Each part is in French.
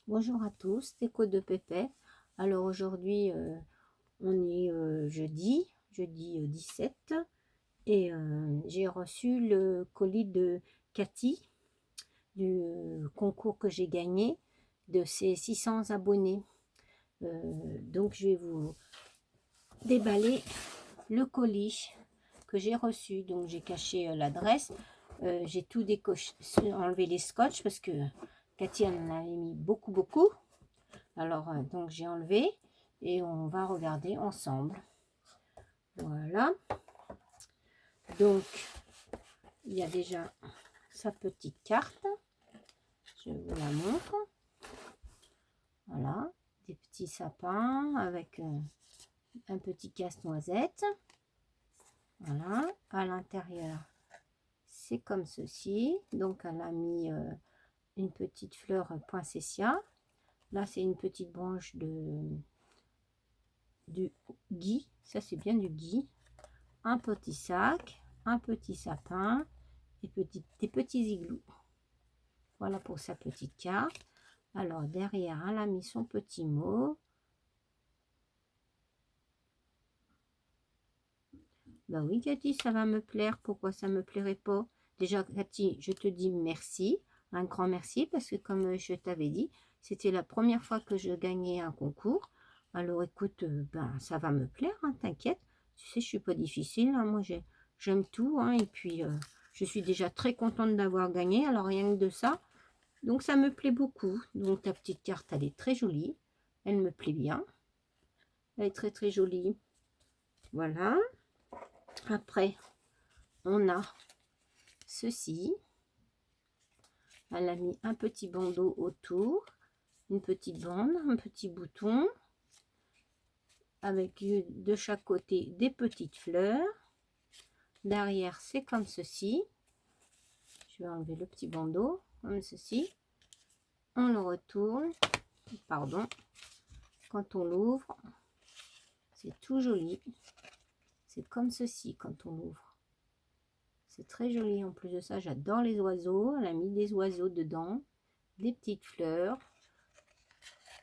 Bonjour à tous, Déco de Pépé. Alors aujourd'hui, on est jeudi 17, et j'ai reçu le colis de Cathy du concours que j'ai gagné de ses 600 abonnés. Donc je vais vous déballer le colis que j'ai reçu. Donc j'ai caché l'adresse, j'ai tout enlevé les scotch parce que Cathy en avait mis beaucoup. Alors, donc j'ai enlevé et on va regarder ensemble. Voilà. Donc, il y a déjà sa petite carte. Je vous la montre. Voilà. Des petits sapins avec un petit casse-noisette. Voilà. À l'intérieur, c'est comme ceci. Donc, elle a mis une petite fleur poinsettia. Là, c'est une petite branche du gui. Ça, c'est bien du gui. Un petit sac, un petit sapin et des petits igloos. Voilà pour sa petite carte. Alors derrière, elle a mis son petit mot. Bah oui Cathy, ça va me plaire. Pourquoi ça me plairait pas? Déjà Cathy, je te dis merci, un grand merci, parce que comme je t'avais dit, c'était la première fois que je gagnais un concours. Alors écoute, ben ça va me plaire, hein, t'inquiète. Tu sais, je suis pas difficile, hein. Moi j'aime tout, hein, et puis je suis déjà très contente d'avoir gagné, alors rien que de ça. Donc ça me plaît beaucoup. Donc ta petite carte, elle est très jolie. Elle me plaît bien. Elle est très jolie. Voilà. Après, on a ceci. Elle a mis un petit bandeau autour, une petite bande, un petit bouton, avec de chaque côté des petites fleurs. Derrière, c'est comme ceci. Je vais enlever le petit bandeau, comme ceci. On le retourne. Pardon. Quand on l'ouvre, c'est tout joli. C'est comme ceci quand on l'ouvre. C'est très joli. En plus de ça, j'adore les oiseaux. Elle a mis des oiseaux dedans, des petites fleurs,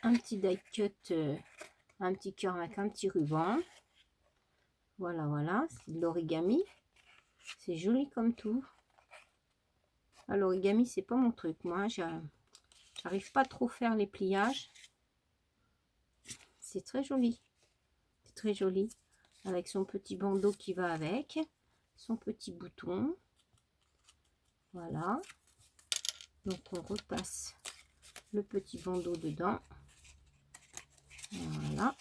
un petit die cut, un petit cœur avec un petit ruban. Voilà, c'est de l'origami. C'est joli comme tout. L'origami, c'est pas mon truc. Moi, j'arrive pas trop à faire les pliages. C'est très joli. C'est très joli. Avec son petit bandeau qui va avec. Son petit bouton. Voilà. Donc, on repasse le petit bandeau dedans. Voilà.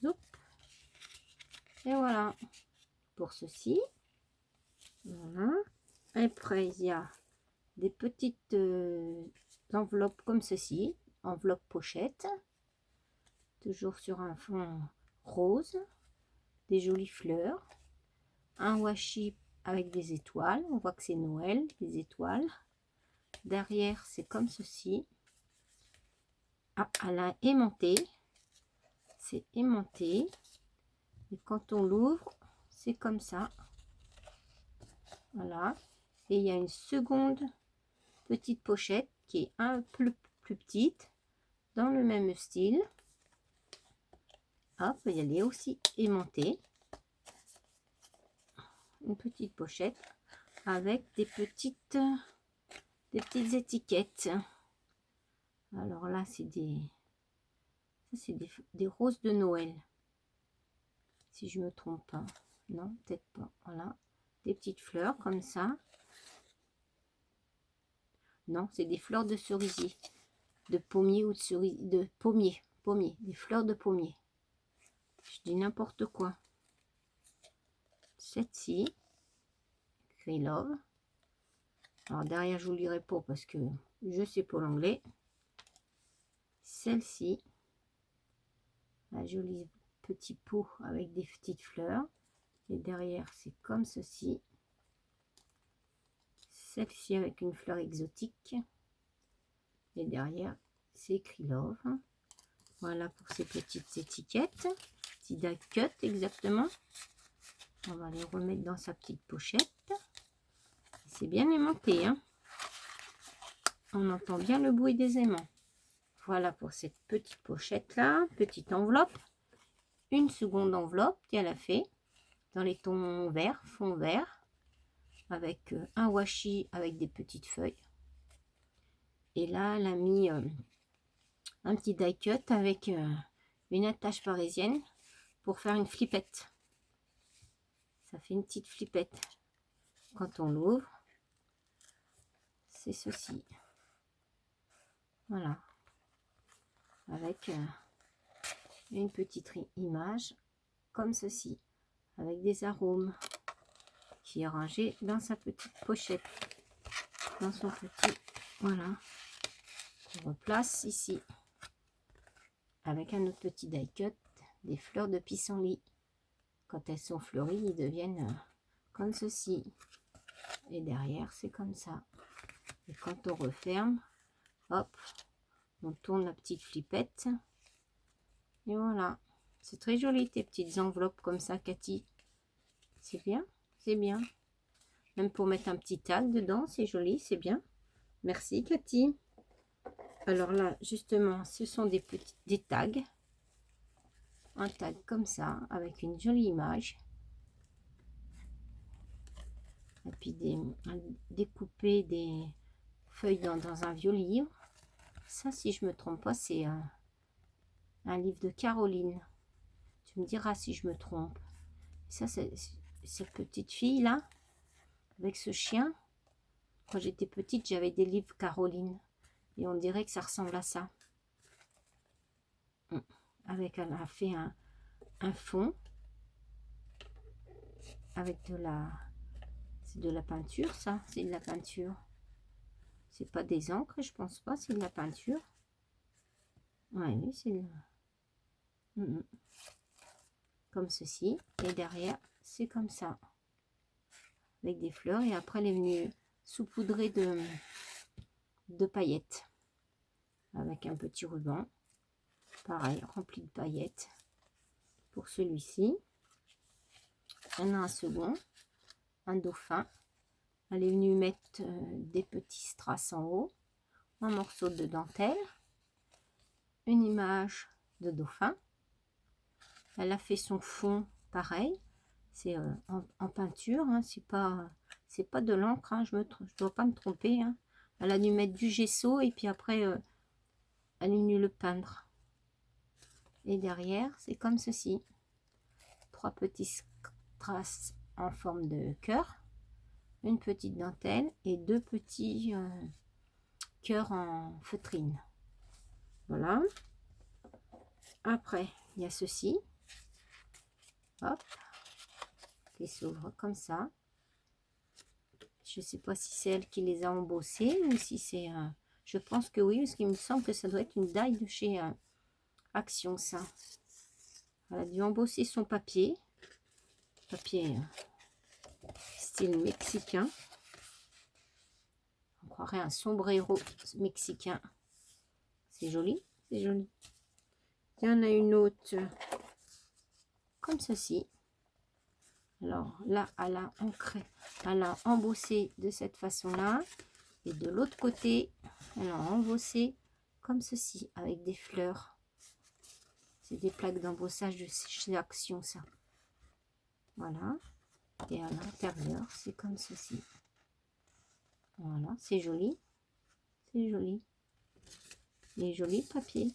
Zoup. Et voilà. Pour ceci. Voilà. Après, il y a des petites enveloppes comme ceci. Enveloppe pochette. Toujours sur un fond rose. Des jolies fleurs. Un washi avec des étoiles. On voit que c'est Noël, des étoiles. Derrière, c'est comme ceci. Ah, elle a aimanté. C'est aimanté. Et quand on l'ouvre, c'est comme ça. Voilà. Et il y a une seconde petite pochette qui est un peu plus petite, dans le même style. Hop, elle est aussi aimantée. Une petite pochette avec des petites étiquettes. Alors là, c'est des roses de Noël. Si je me trompe pas. Non, peut-être pas. Voilà. Des petites fleurs comme ça. Non, c'est des fleurs de cerisier. De pommier ou de cerisier. De pommier. Pommier. Des fleurs de pommier. Je dis n'importe quoi. Cette-ci. Écrit Love. Alors derrière, je vous lirai pas parce que je sais pas l'anglais. Celle-ci. Un joli petit pot avec des petites fleurs. Et derrière, c'est comme ceci. Celle-ci avec une fleur exotique. Et derrière, c'est écrit Love. Voilà pour ces petites étiquettes. Petit die cut exactement. On va les remettre dans sa petite pochette. C'est bien aimanté, hein. on entend bien le bruit des aimants. Voilà pour cette petite pochette là, petite enveloppe. Une seconde enveloppe qu'elle a fait dans les tons verts, fond vert, avec un washi avec des petites feuilles. Et là, elle a mis un petit die cut avec une attache parisienne pour faire une flippette. Ça fait une petite flippette. Quand on l'ouvre, c'est ceci. Voilà. Avec une petite image comme ceci, avec des arômes qui est rangé dans sa petite pochette, dans son petit, voilà, on replace ici avec un autre petit die cut, des fleurs de pissenlit. Quand elles sont fleuries, ils deviennent comme ceci, et derrière c'est comme ça. Et quand on referme, hop, on tourne la petite flippette, et voilà. C'est très joli tes petites enveloppes comme ça, Cathy. C'est bien, c'est bien. Même pour mettre un petit tag dedans, c'est joli, c'est bien. Merci, Cathy. Alors là, justement, ce sont des tags. Un tag comme ça, avec une jolie image. Et puis découper des feuilles dans un vieux livre. Ça, si je me trompe pas, c'est un livre de Caroline. Tu me diras si je me trompe. Ça, c'est cette petite fille là, avec ce chien. Quand j'étais petite, j'avais des livres Caroline. Et on dirait que ça ressemble à ça. Avec, elle a fait un fond. Avec c'est de la peinture, ça. C'est de la peinture. C'est pas des encres, je pense pas. C'est de la peinture. Ouais, oui, c'est de la... Comme ceci. Et derrière, c'est comme ça. Avec des fleurs. Et après, elle est venue saupoudrer de paillettes. Avec un petit ruban. Pareil, rempli de paillettes. Pour celui-ci. Il y en a un second. Un dauphin. Elle est venue mettre des petits strass en haut. Un morceau de dentelle. Une image de dauphin. Elle a fait son fond pareil. C'est en peinture. Hein, c'est pas de l'encre. Hein, je dois pas me tromper. Hein. Elle a dû mettre du gesso et puis après elle est venue le peindre. Et derrière, c'est comme ceci. 3 petits strass en forme de cœur. Une petite dentelle et 2 petits cœurs en feutrine. Voilà. Après, il y a ceci. Hop. Qui s'ouvre comme ça. Je ne sais pas si c'est elle qui les a embossés ou si c'est... je pense que oui, parce qu'il me semble que ça doit être une die de chez Action, ça. Elle a dû embosser son papier. Papier style mexicain. On croirait un sombrero mexicain. C'est joli, c'est joli. Il y en a une autre comme ceci. Alors là, elle a ancré, elle a embossé de cette façon-là. Et de l'autre côté, elle a embossé comme ceci, avec des fleurs. C'est des plaques d'embossage de chez Action, ça. Voilà. Et à l'intérieur, c'est comme ceci. Voilà, c'est joli. C'est joli. Les jolis papiers.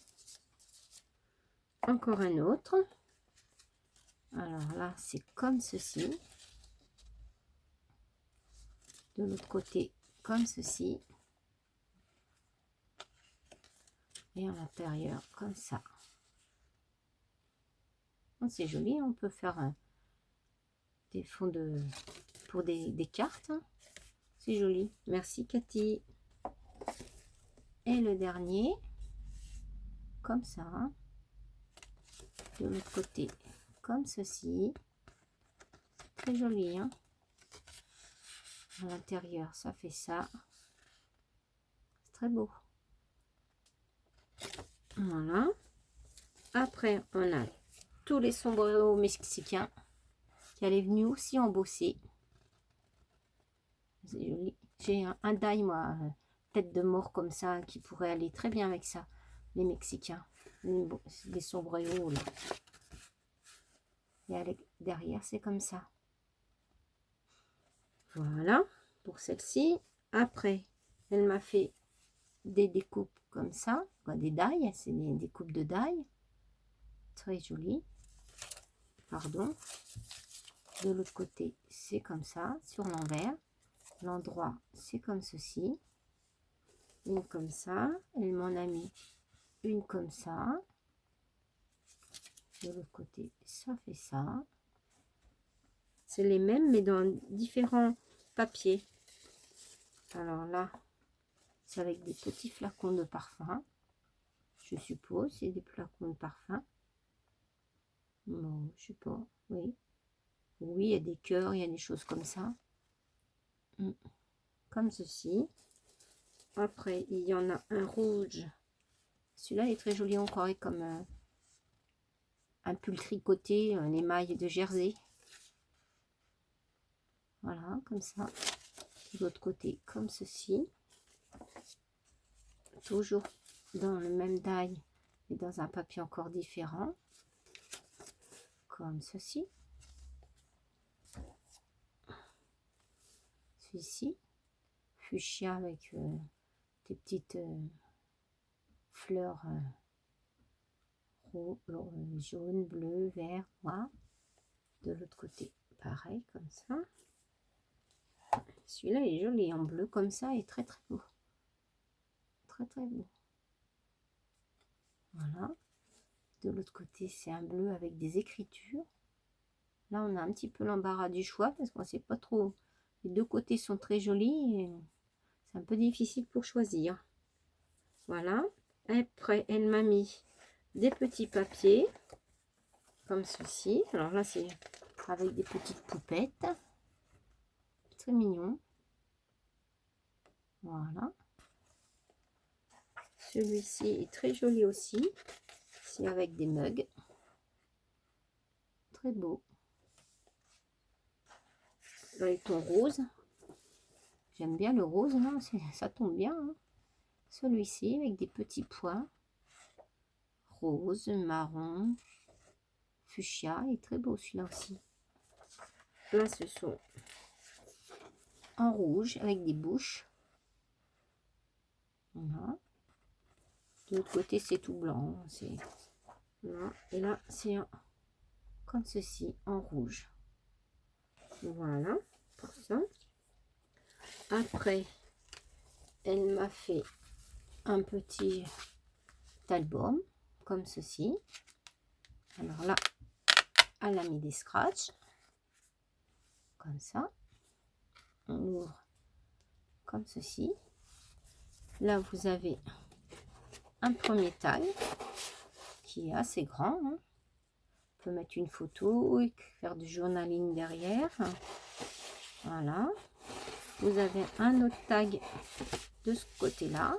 Encore un autre. Alors là, c'est comme ceci. De l'autre côté, comme ceci. Et à l'intérieur, comme ça. C'est joli, on peut faire des fonds pour des cartes. C'est joli. Merci Cathy. Et le dernier, comme ça. De l'autre côté, comme ceci. Très joli, hein. À l'intérieur, ça fait ça. C'est très beau. Voilà. Après, on a tous les sombreros mexicains qu'elle est venue aussi embosser. C'est joli. J'ai un die, moi, tête de mort comme ça qui pourrait aller très bien avec ça, les Mexicains. Les sombreros là. Et derrière, c'est comme ça. Voilà, pour celle-ci. Après, elle m'a fait des découpes comme ça, des dailles, c'est des découpes de dailles. Très joli. Pardon. De l'autre côté, c'est comme ça, sur l'envers. L'endroit, c'est comme ceci. Une comme ça. Elle m'en a mis une comme ça. De l'autre côté, ça fait ça. C'est les mêmes, mais dans différents papiers. Alors là, c'est avec des petits flacons de parfum. Je suppose, c'est des flacons de parfum. Non, je sais pas. Oui. Oui, il y a des cœurs, il y a des choses comme ça. Comme ceci. Après, il y en a un rouge. Celui-là est très joli, on croirait comme un pull tricoté, les mailles de jersey. Voilà, comme ça. De l'autre côté, comme ceci. Toujours dans le même die, mais dans un papier encore différent. Comme ceci. Celui-ci. Fuchsia avec des petites fleurs jaune, bleu, vert, noir. De l'autre côté, pareil, comme ça. Celui-là est joli en bleu comme ça et très très beau. Très très beau. Voilà. De l'autre côté, c'est un bleu avec des écritures. Là, on a un petit peu l'embarras du choix parce qu'on ne sait pas trop. Les deux côtés sont très jolis et c'est un peu difficile pour choisir. Voilà. Après, elle m'a mis des petits papiers comme ceci. Alors là, c'est avec des petites poupettes. Très mignon. Voilà. Celui-ci est très joli aussi. C'est avec des mugs. Très beau. Dans les tons roses. J'aime bien le rose, hein, ça tombe bien. Hein. Celui-ci avec des petits points. Rose, marron, fuchsia. Il est très beau celui-là aussi. Là, ce sont en rouge avec des bouches. Voilà. De l'autre côté, c'est tout blanc. Là. Et là, c'est comme ceci, en rouge. Voilà, pour ça. Après, elle m'a fait un petit album, comme ceci. Alors là, elle a mis des scratchs. Comme ça. On ouvre comme ceci. Là, vous avez un premier taille qui est assez grand. Hein. On peut mettre une photo et faire du journaling derrière. Voilà. Vous avez un autre tag de ce côté-là.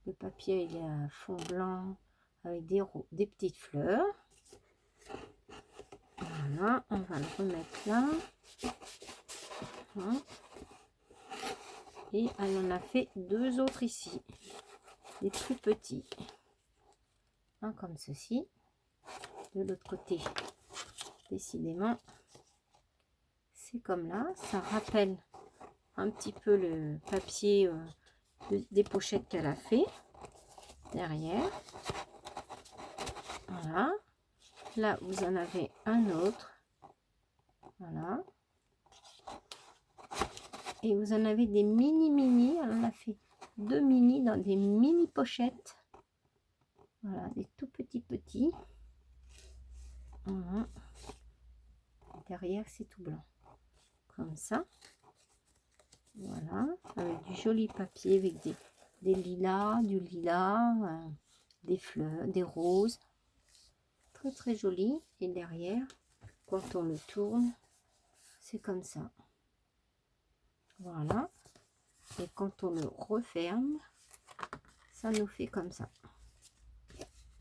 Le papier il est à fond blanc avec des petites fleurs. Voilà, on va le remettre là. Voilà. Et elle en a fait deux autres ici. Des plus petits. Un comme ceci. De l'autre côté, décidément, c'est comme là. Ça rappelle un petit peu le papier des pochettes qu'elle a fait derrière. Voilà. Là, vous en avez un autre. Voilà. Et vous en avez des mini. Elle en a fait deux mini dans des mini pochettes. Voilà, des tout petits. Voilà. Derrière, c'est tout blanc. Comme ça. Voilà. Avec du joli papier, avec des lilas, du lilas, des fleurs, des roses. Très très joli. Et derrière, quand on le tourne, c'est comme ça. Voilà. Et quand on le referme, ça nous fait comme ça.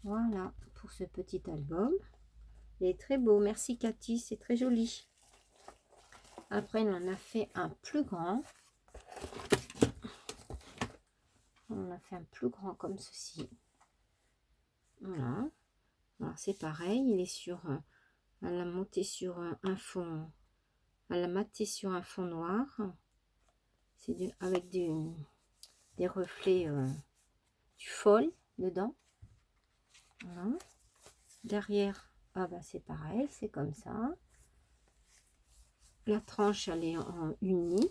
Voilà pour ce petit album. Il est très beau. Merci Cathy, c'est très joli. Après, on en a fait un plus grand. On a fait un plus grand comme ceci. Voilà. Alors c'est pareil, il est sur, elle l'a monté sur un fond, elle l'a maté sur un fond noir. C'est avec des reflets du fol dedans. Voilà. Derrière, ah bah c'est pareil, c'est comme ça. La tranche, elle est en uni.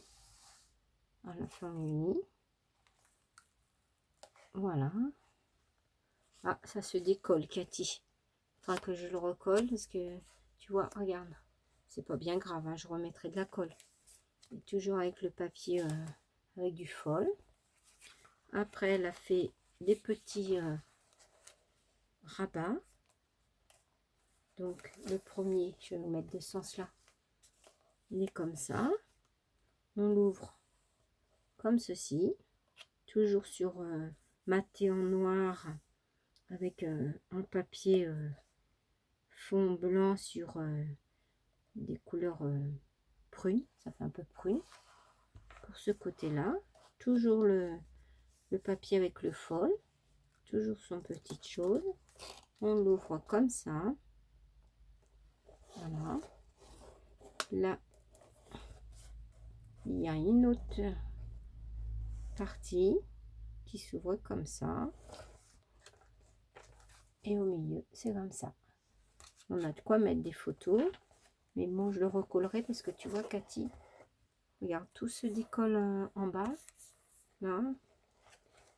À la fin uni. Voilà. Ah, ça se décolle, Cathy. Il faudra que je le recolle parce que, tu vois, regarde. C'est pas bien grave, hein, je remettrai de la colle. Et toujours avec le papier, avec du fol. Après, elle a fait des petits rabats. Donc, le premier, je vais le mettre de ce sens-là. Il est comme ça. On l'ouvre comme ceci. Toujours sur maté en noir avec un papier fond blanc sur des couleurs prunes. Ça fait un peu prune. Pour ce côté-là, toujours le papier avec le fol. Toujours son petite chose. On l'ouvre comme ça. Voilà. Là, il y a une autre partie qui s'ouvre comme ça. Et au milieu, c'est comme ça. On a de quoi mettre des photos. Mais bon, je le recollerai parce que tu vois, Cathy, regarde, tout se décolle en bas. Là,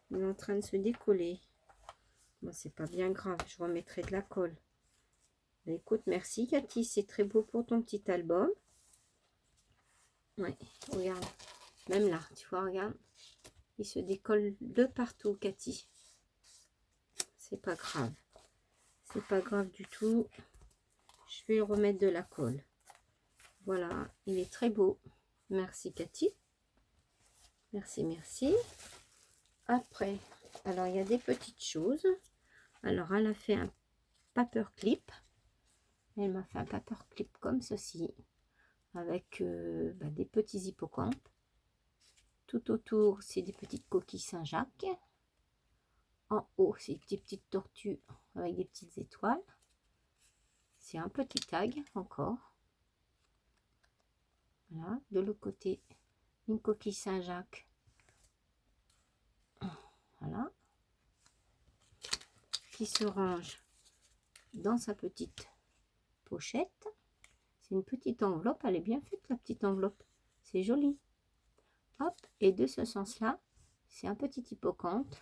il est en train de se décoller. Bon, c'est pas bien grave, je remettrai de la colle. Bah, écoute, merci Cathy, c'est très beau pour ton petit album. Ouais, regarde, même là, tu vois, regarde. Il se décolle de partout, Cathy. C'est pas grave. C'est pas grave du tout. Je vais remettre de la colle. Voilà, il est très beau. Merci Cathy. Merci, merci. Après, alors il y a des petites choses. Alors, elle a fait un paperclip. Elle m'a fait un paperclip comme ceci. Avec des petits hippocampes. Tout autour, c'est des petites coquilles Saint-Jacques. En haut, c'est des petites tortues avec des petites étoiles. C'est un petit tag encore. Voilà, de l'autre côté, une coquille Saint-Jacques. Voilà. Qui se range dans sa petite pochette. C'est une petite enveloppe. Elle est bien faite, la petite enveloppe. C'est joli. Hop, et de ce sens-là, c'est un petit hippocampe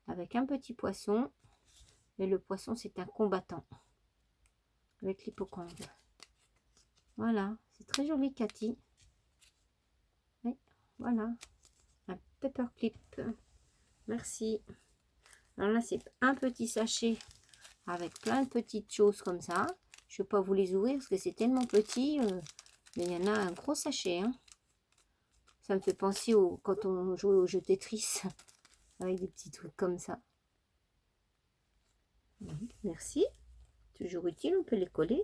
avec un petit poisson. Et le poisson, c'est un combattant avec l'hippocampe. Voilà, c'est très joli, Cathy. Oui, voilà, un paperclip. Merci. Alors là, c'est un petit sachet avec plein de petites choses comme ça. Je ne vais pas vous les ouvrir parce que c'est tellement petit. Mais il y en a un gros sachet. Hein. Ça me fait penser quand on jouait au jeu Tetris avec des petits trucs comme ça. Merci. Toujours utile, on peut les coller.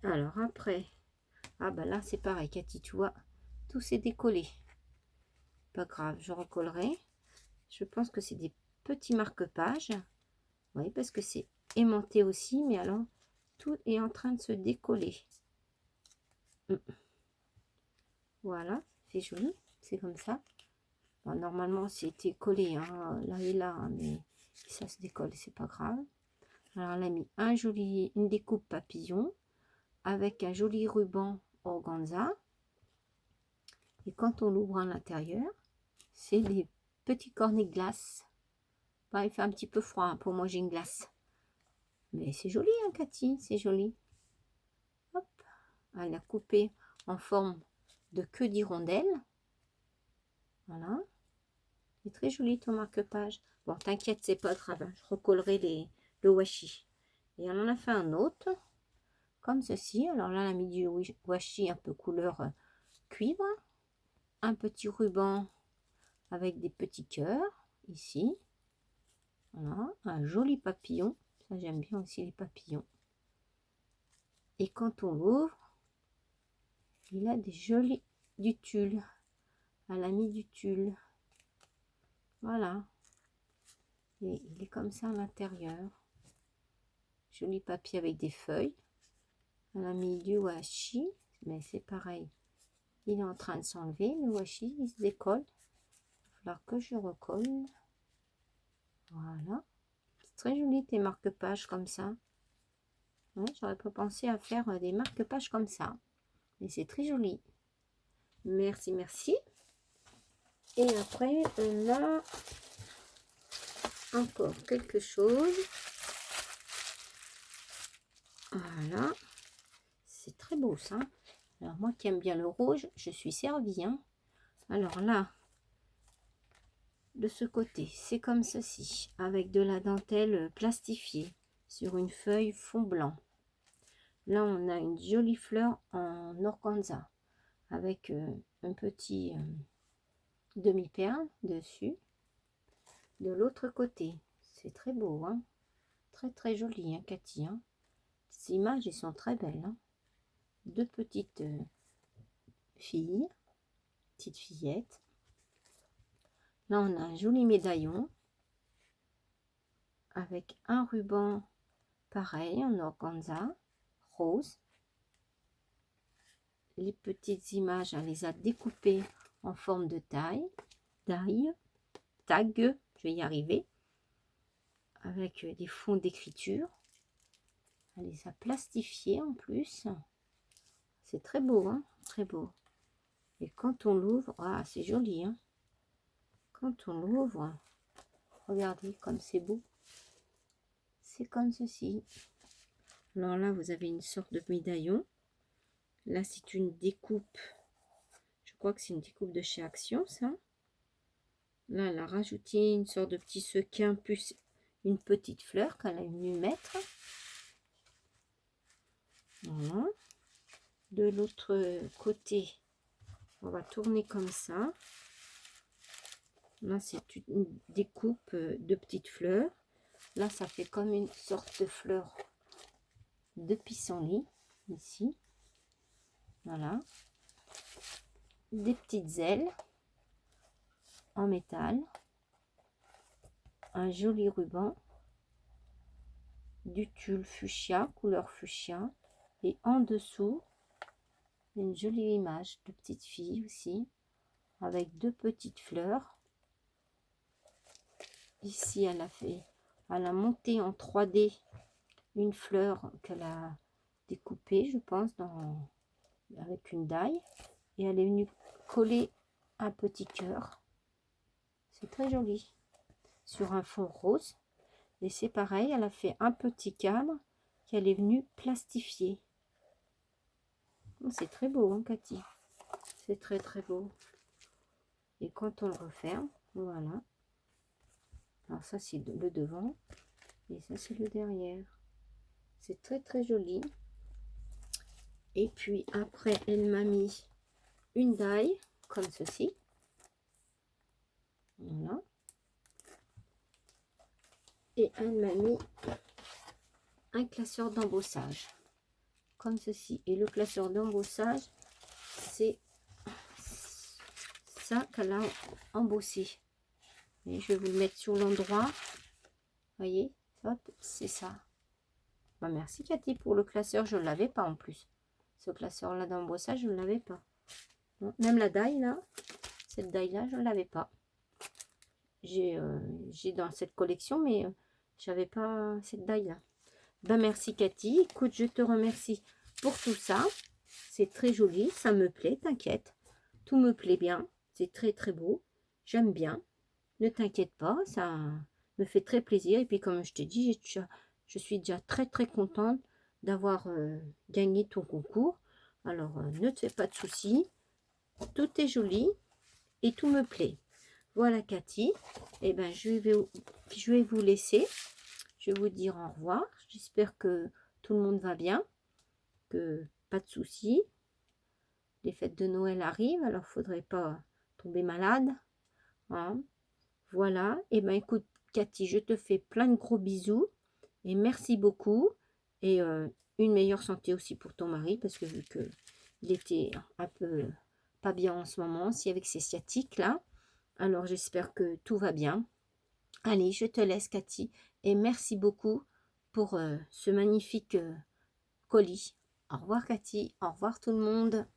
Alors après, ah bah là c'est pareil, Cathy, tu vois, tout s'est décollé. Pas grave, je recollerai. Je pense que c'est des petits marque-pages. Oui, parce que c'est aimanté aussi, mais alors tout est en train de se décoller. Voilà, c'est joli, c'est comme ça. Bon, normalement, c'était collé hein, là et là, hein, mais ça se décolle, c'est pas grave. Alors, elle a mis une découpe papillon avec un joli ruban organza. Et quand on l'ouvre à l'intérieur, c'est des petits cornets de glace. Bah, il fait un petit peu froid hein, pour manger une glace. Mais c'est joli, hein, Cathy, c'est joli. Hop, elle a coupé en forme de queue d'hirondelle. Voilà. C'est très joli ton marque-page. Bon, t'inquiète, c'est pas grave. Hein, je recollerai le washi. Et on en a fait un autre, comme ceci. Alors là, on a mis du washi un peu couleur cuivre. Un petit ruban avec des petits cœurs, ici. Voilà, un joli papillon. Ça, j'aime bien aussi les papillons. Et quand on l'ouvre, il a du tulle. Elle a mis du tulle. Voilà. Et il est comme ça à l'intérieur. Joli papier avec des feuilles. On a mis du washi, mais c'est pareil. Il est en train de s'enlever, le washi, il se décolle. Il va falloir que je recolle. Voilà. C'est très joli tes marque-pages comme ça. Ouais, j'aurais pas pensé à faire des marque-pages comme ça. Mais c'est très joli. Merci, merci. Et après, on a encore quelque chose. Voilà. C'est très beau ça. Alors moi qui aime bien le rouge, je suis servie. Hein. Alors là, de ce côté, c'est comme ceci. Avec de la dentelle plastifiée sur une feuille fond blanc. Là, on a une jolie fleur en organza. Avec un petit demi-perle dessus. De l'autre côté, c'est très beau. Hein. Très très joli, hein, Cathy. Hein. Ces images, elles sont très belles. Hein. Deux petites filles, petites fillettes. Là, on a un joli médaillon avec un ruban pareil en organza rose. Les petites images, elle les a découpées en forme de tag, je vais y arriver, avec des fonds d'écriture. Elle les a plastifiées en plus. C'est très beau, hein, très beau. Et quand on l'ouvre, ah, c'est joli, hein. Quand on l'ouvre, regardez comme c'est beau. C'est comme ceci. Alors là, vous avez une sorte de médaillon. Là, c'est une découpe. Je crois que c'est une découpe de chez Action, ça. Là, elle a rajouté une sorte de petit sequin plus une petite fleur qu'elle a venu mettre. Voilà. De l'autre côté, on va tourner comme ça. Là, c'est une découpe de petites fleurs. Là, ça fait comme une sorte de fleur de pissenlit, ici. Voilà. Des petites ailes en métal. Un joli ruban. Du tulle fuchsia, couleur fuchsia. Et en dessous, une jolie image de petite fille aussi. Avec deux petites fleurs. Ici, elle a monté en 3D une fleur qu'elle a découpée, je pense, avec une daille. Et elle est venue coller un petit cœur. C'est très joli. Sur un fond rose. Et c'est pareil, elle a fait un petit cadre qu'elle est venue plastifier. C'est très beau, hein, Cathy. C'est très très beau. Et quand on le referme, voilà. Alors ça, c'est le devant. Et ça, c'est le derrière. C'est très très joli. Et puis après, elle m'a mis une daille, comme ceci. Voilà. Et elle m'a mis un classeur d'embossage. Comme ceci. Et le classeur d'embossage, c'est ça qu'elle a embossé. Et je vais vous le mettre sur l'endroit. Voyez, hop, c'est ça. Bah, merci Cathy pour le classeur, je ne l'avais pas en plus. Ce classeur là d'embossage, je ne l'avais pas. Bon, même la daille là, cette daille là, je ne l'avais pas. J'ai dans cette collection, mais j'avais pas cette daille là. Ben merci Cathy, écoute, je te remercie pour tout ça. C'est très joli, ça me plaît, t'inquiète. Tout me plaît bien, c'est très très beau. J'aime bien. Ne t'inquiète pas, ça me fait très plaisir. Et puis comme je t'ai dit, je suis déjà très très contente d'avoir gagné ton concours. Alors ne te fais pas de soucis. Tout est joli et tout me plaît. Voilà Cathy. Et ben je vais vous laisser. Je vais vous dire au revoir. J'espère que tout le monde va bien. Que pas de soucis. Les fêtes de Noël arrivent, alors il ne faudrait pas tomber malade. Hein. Voilà, et ben écoute Cathy, je te fais plein de gros bisous et merci beaucoup. Et une meilleure santé aussi pour ton mari, parce que vu que il était un peu pas bien en ce moment, aussi avec ses sciatiques là. Alors j'espère que tout va bien. Allez, je te laisse Cathy et merci beaucoup pour ce magnifique colis. Au revoir Cathy, au revoir tout le monde.